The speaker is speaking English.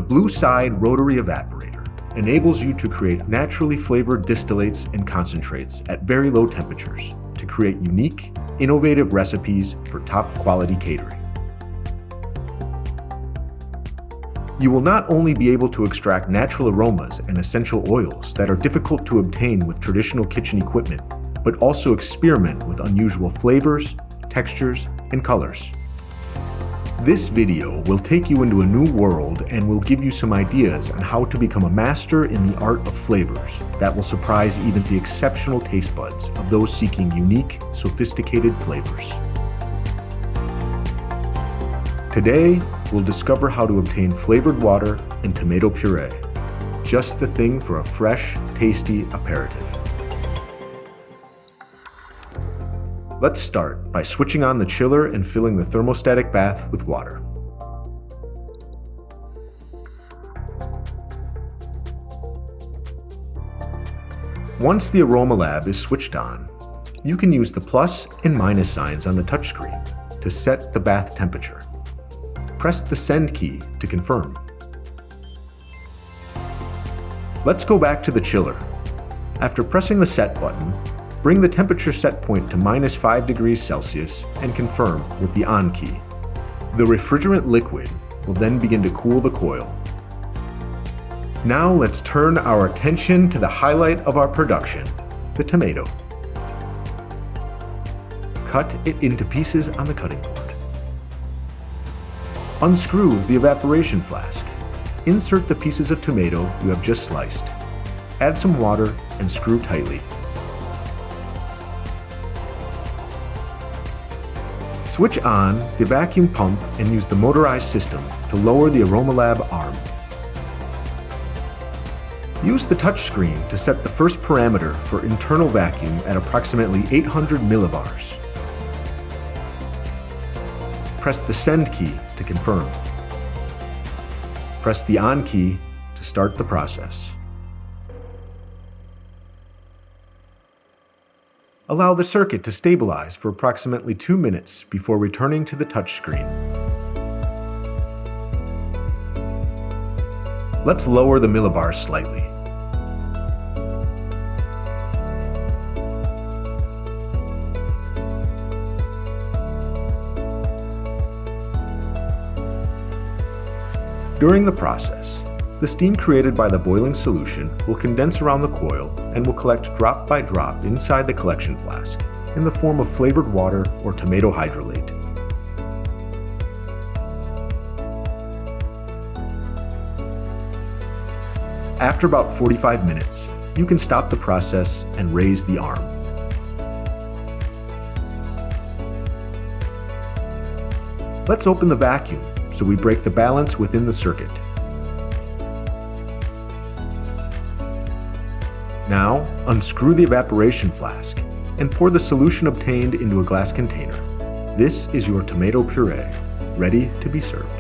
The Blueside rotary evaporator enables you to create naturally flavored distillates and concentrates at very low temperatures to create unique, innovative recipes for top quality catering. You will not only be able to extract natural aromas and essential oils that are difficult to obtain with traditional kitchen equipment, but also experiment with unusual flavors, textures, and colors. This video will take you into a new world and will give you some ideas on how to become a master in the art of flavors that will surprise even the exceptional taste buds of those seeking unique, sophisticated flavors. Today, we'll discover how to obtain flavored water and tomato puree. Just the thing for a fresh, tasty aperitif. Let's start by switching on the chiller and filling the thermostatic bath with water. Once the Aromalab is switched on, you can use the plus and minus signs on the touchscreen to set the bath temperature. Press the send key to confirm. Let's go back to the chiller. After pressing the set button, bring the temperature set point to -5 degrees Celsius and confirm with the on key. The refrigerant liquid will then begin to cool the coil. Now let's turn our attention to the highlight of our production, the tomato. Cut it into pieces on the cutting board. Unscrew the evaporation flask. Insert the pieces of tomato you have just sliced. Add some water and screw tightly. Switch on the vacuum pump and use the motorized system to lower the Aromalab arm. Use the touchscreen to set the first parameter for internal vacuum at approximately 800 millibars. Press the send key to confirm. Press the on key to start the process. Allow the circuit to stabilize for approximately 2 minutes before returning to the touchscreen. Let's lower the millibars slightly. During the process, the steam created by the boiling solution will condense around the coil and will collect drop by drop inside the collection flask in the form of flavored water or tomato hydrolate. After about 45 minutes, you can stop the process and raise the arm. Let's open the vacuum so we break the balance within the circuit. Now, unscrew the evaporation flask and pour the solution obtained into a glass container. This is your tomato puree, ready to be served.